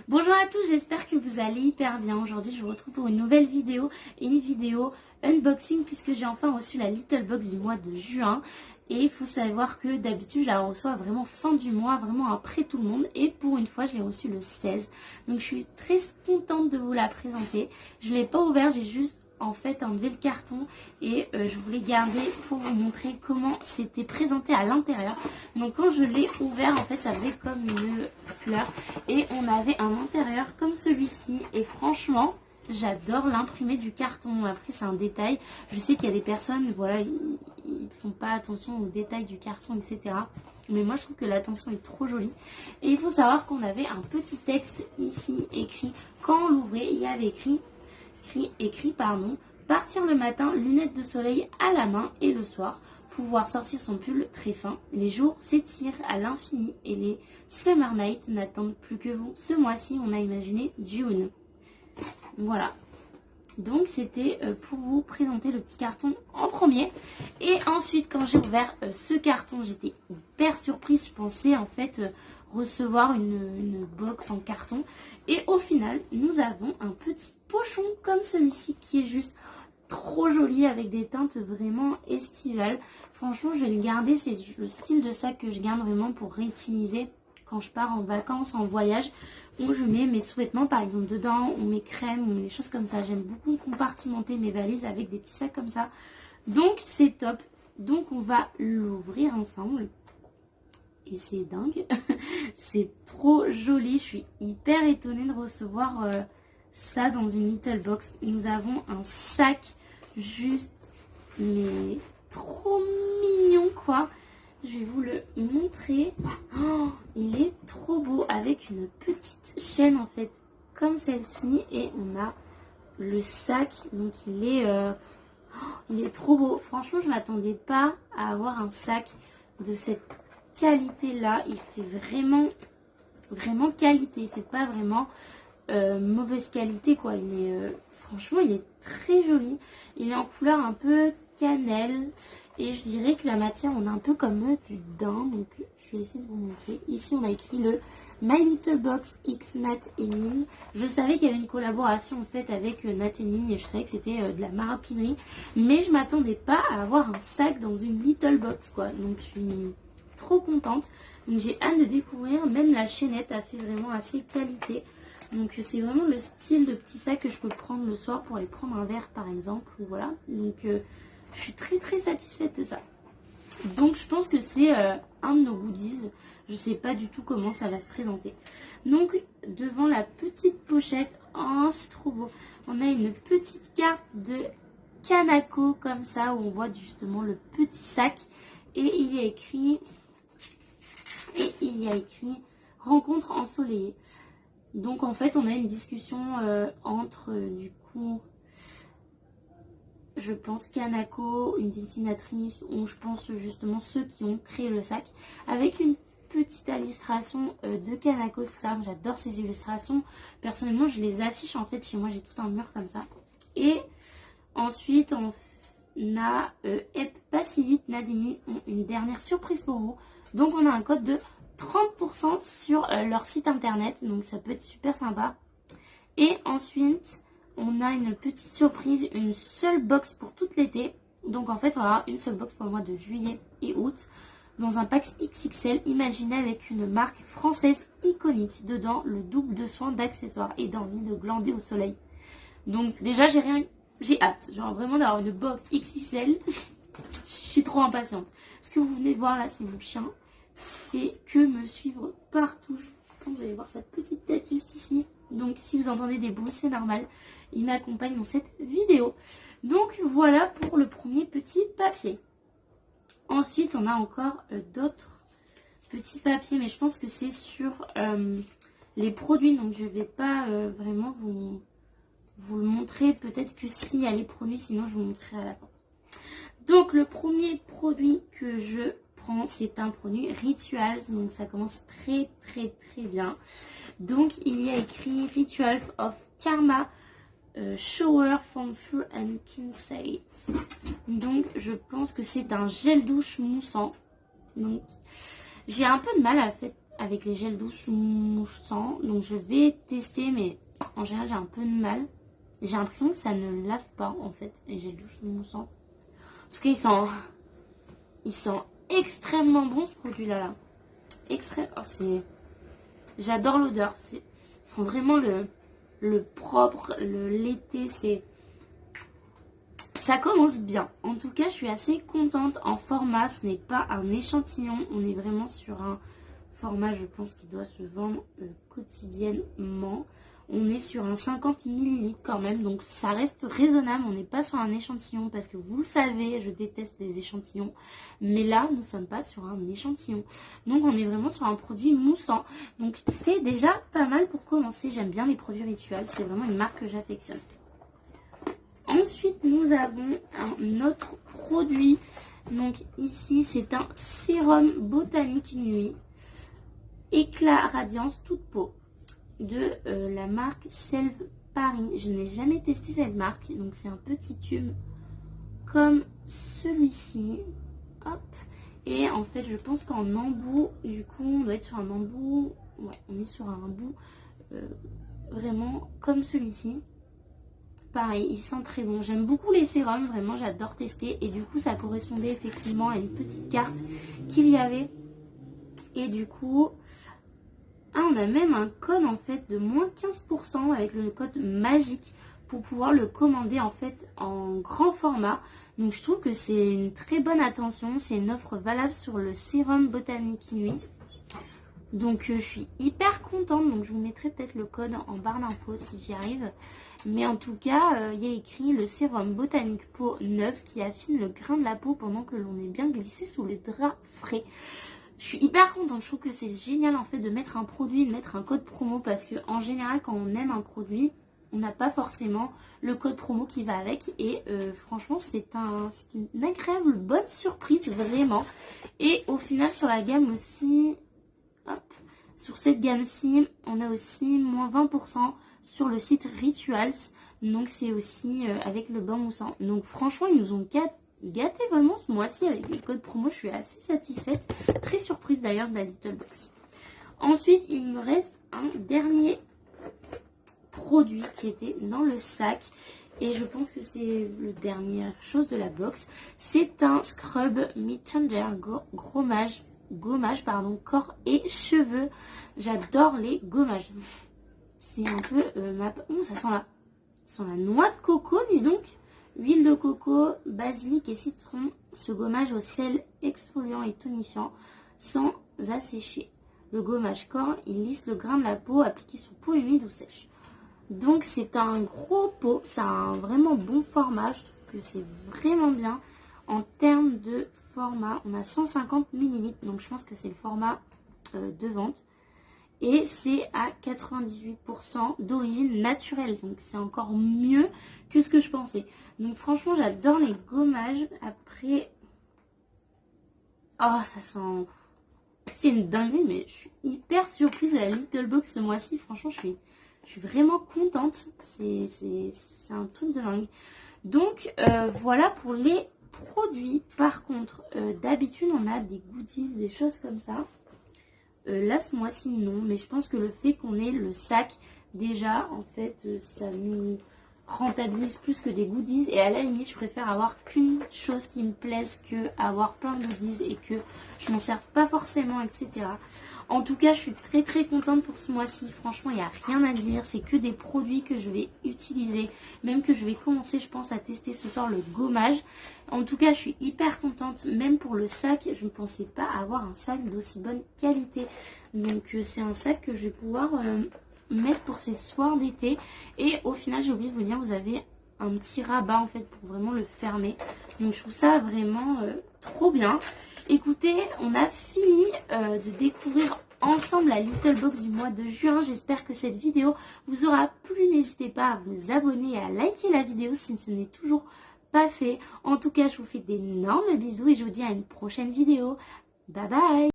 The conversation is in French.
Bonjour à tous, j'espère que vous allez hyper bien. Aujourd'hui je vous retrouve pour une nouvelle vidéo et une vidéo unboxing puisque j'ai enfin reçu la Little Box du mois de juin. Et il faut savoir que d'habitude je la reçois vraiment fin du mois, vraiment après tout le monde. Et pour une fois je l'ai reçue le 16. Donc je suis très contente de vous la présenter. Je ne l'ai pas ouvert, j'ai juste en fait enlevé le carton et je voulais garder pour vous montrer comment c'était présenté à l'intérieur. Donc quand je l'ai ouvert en fait ça faisait comme une fleur et on avait un intérieur comme celui-ci et franchement j'adore l'imprimé du carton. Après c'est un détail, je sais qu'il y a des personnes voilà ils font pas attention aux détails du carton etc. Mais moi je trouve que l'attention est trop jolie. Et il faut savoir qu'on avait un petit texte ici écrit. Quand on l'ouvrait il y avait écrit partir le matin, lunettes de soleil à la main et le soir, pouvoir sortir son pull très fin. Les jours s'étirent à l'infini et les Summer Nights n'attendent plus que vous. Ce mois-ci, on a imaginé June. Voilà. Donc c'était pour vous présenter le petit carton en premier. Et ensuite quand j'ai ouvert ce carton, j'étais hyper surprise. Je pensais en fait recevoir une box en carton. Et au final, nous avons un petit pochon comme celui-ci qui est juste trop joli avec des teintes vraiment estivales. Franchement, je vais le garder. C'est le style de sac que je garde vraiment pour réutiliser quand je pars en vacances, en voyage, où je mets mes sous-vêtements par exemple dedans, ou mes crèmes, ou des choses comme ça. J'aime beaucoup compartimenter mes valises avec des petits sacs comme ça. Donc c'est top. Donc on va l'ouvrir ensemble. Et c'est dingue. C'est trop joli. Je suis hyper étonnée de recevoir ça dans une little box. Nous avons un sac juste mais trop mignon quoi. Je vais vous le montrer. Oh, il est trop beau avec une petite chaîne en fait comme celle-ci. Et on a le sac. Donc il est trop beau. Franchement je ne m'attendais pas à avoir un sac de cette qualité là. Il fait vraiment qualité. Il fait pas vraiment mauvaise qualité quoi. Franchement il est très joli. Il est en couleur un peu cannelle. Et je dirais que la matière, on a un peu comme du daim. Donc, je vais essayer de vous montrer. Ici, on a écrit le My Little Box X Nat et Ning. Je savais qu'il y avait une collaboration en fait avec Nat et Ning. Et je savais que c'était de la maroquinerie. Mais je m'attendais pas à avoir un sac dans une Little Box quoi. Donc, je suis trop contente. Donc, j'ai hâte de découvrir. Même la chaînette a fait vraiment assez qualité. Donc, c'est vraiment le style de petit sac que je peux prendre le soir pour aller prendre un verre par exemple. Voilà. Donc, je suis très satisfaite de ça. Donc je pense que c'est un de nos goodies. Je sais pas du tout comment ça va se présenter. Donc devant la petite pochette, oh c'est trop beau. On a une petite carte de Kanako comme ça où on voit justement le petit sac. Et il y a écrit rencontre ensoleillée. Donc en fait on a une discussion entre du coup... Je pense Kanako, une dessinatrice, ou je pense justement ceux qui ont créé le sac, avec une petite illustration de Kanako. Il faut savoir que j'adore ces illustrations. Personnellement, je les affiche en fait chez moi, j'ai tout un mur comme ça. Et ensuite, on a Pas si vite, Nadine ont une dernière surprise pour vous. Donc, on a un code de 30% sur leur site internet, donc ça peut être super sympa. Et ensuite... on a une petite surprise, une seule box pour toute l'été. Donc en fait on aura une seule box pour le mois de juillet et août. Dans un pack XXL imaginé avec une marque française iconique. Dedans le double de soins d'accessoires et d'envie de glander au soleil. Donc déjà j'ai hâte. Genre vraiment d'avoir une box XXL. Je suis trop impatiente. Ce que vous venez de voir là c'est mon chien. Et que me suivre partout. Vous allez voir sa petite tête juste ici. Donc si vous entendez des bruits c'est normal. Il m'accompagne dans cette vidéo. Donc voilà pour le premier petit papier. Ensuite on a encore d'autres petits papiers. Mais je pense que c'est sur les produits. Donc je ne vais pas vraiment vous le montrer. Peut-être que s'il y a les produits. Sinon je vous montrerai à la fin. Donc le premier produit que je prends c'est un produit Rituals. Donc ça commence très bien. Donc il y a écrit Rituals of Karma. Shower from Fur and Kinsey. Donc je pense que c'est un gel douche moussant. Donc j'ai un peu de mal avec les gels douces moussants. Donc je vais tester, mais en général j'ai un peu de mal. J'ai l'impression que ça ne lave pas en fait, les gels douces moussants. En tout cas ils sont extrêmement bons ce produit là. J'adore l'odeur. Ils sont vraiment le propre, l'été, ça commence bien. En tout cas, je suis assez contente. En format, ce n'est pas un échantillon. On est vraiment sur un format, je pense, qui doit se vendre quotidiennement. On est sur un 50 ml quand même. Donc, ça reste raisonnable. On n'est pas sur un échantillon parce que vous le savez, je déteste les échantillons. Mais là, nous ne sommes pas sur un échantillon. Donc, on est vraiment sur un produit moussant. Donc, c'est déjà pas mal pour commencer. J'aime bien les produits rituels. C'est vraiment une marque que j'affectionne. Ensuite, nous avons un autre produit. Donc ici, c'est un sérum botanique nuit. Éclat radiance toute peau de la marque Self Paris. Je n'ai jamais testé cette marque. Donc c'est un petit tube comme celui-ci. Hop. Et en fait, je pense qu'en embout, du coup, on doit être sur un embout. Ouais, on est sur un embout vraiment comme celui-ci. Pareil, il sent très bon. J'aime beaucoup les sérums, vraiment j'adore tester. Et du coup ça correspondait effectivement à une petite carte qu'il y avait. Et du coup, on a même un code en fait de moins 15% avec le code magique pour pouvoir le commander en fait en grand format. Donc je trouve que c'est une très bonne attention. C'est une offre valable sur le sérum botanique nuit. Donc je suis hyper contente, donc je vous mettrai peut-être le code en barre d'infos si j'y arrive. Mais en tout cas, il y a écrit le sérum botanique peau neuf qui affine le grain de la peau pendant que l'on est bien glissé sous le drap frais. Je suis hyper contente, je trouve que c'est génial en fait de mettre un produit, de mettre un code promo parce que en général quand on aime un produit, on n'a pas forcément le code promo qui va avec et franchement c'est une agréable bonne surprise vraiment. Et au final sur la gamme aussi... Hop. Sur cette gamme-ci, on a aussi moins 20% sur le site Rituals. Donc c'est aussi avec le bain moussant. Donc franchement, ils nous ont gâté vraiment ce mois-ci avec les codes promo. Je suis assez satisfaite. Très surprise d'ailleurs de la Little Box. Ensuite, il me reste un dernier produit qui était dans le sac. Et je pense que c'est la dernière chose de la box. C'est un Scrub Meat Changer gommage, corps et cheveux. J'adore les gommages. C'est un peu ça sent la noix de coco, dis donc. Huile de coco, basilic et citron. Ce gommage au sel exfoliant et tonifiant sans assécher. Le gommage corps, il lisse le grain de la peau appliqué sur peau humide ou sèche. Donc c'est un gros pot, ça a un vraiment bon format. Je trouve que c'est vraiment bien. En termes de format, on a 150 ml, donc je pense que c'est le format de vente. Et c'est à 98% d'origine naturelle, donc c'est encore mieux que ce que je pensais. Donc franchement, j'adore les gommages. Après, oh ça sent... C'est une dinguerie, mais je suis hyper surprise de la Little Box ce mois-ci. Franchement, je suis vraiment contente. C'est un truc de dingue. Donc voilà pour les produits. Par contre, d'habitude on a des goodies, des choses comme ça. Là ce mois-ci non, mais je pense que le fait qu'on ait le sac déjà en fait ça nous rentabilise plus que des goodies. Et à la limite je préfère avoir qu'une chose qui me plaise que avoir plein de goodies et que je m'en serve pas forcément, etc. En tout cas, je suis très contente pour ce mois-ci. Franchement, il n'y a rien à dire. C'est que des produits que je vais utiliser. Même que je vais commencer, je pense, à tester ce soir le gommage. En tout cas, je suis hyper contente. Même pour le sac, je ne pensais pas avoir un sac d'aussi bonne qualité. Donc, c'est un sac que je vais pouvoir mettre pour ces soirs d'été. Et au final, j'ai oublié de vous dire, vous avez un petit rabat, en fait, pour vraiment le fermer. Donc, je trouve ça vraiment trop bien. Écoutez, on a fini de découvrir ensemble la Little Box du mois de juin. J'espère que cette vidéo vous aura plu. N'hésitez pas à vous abonner et à liker la vidéo si ce n'est toujours pas fait. En tout cas, je vous fais d'énormes bisous et je vous dis à une prochaine vidéo. Bye bye!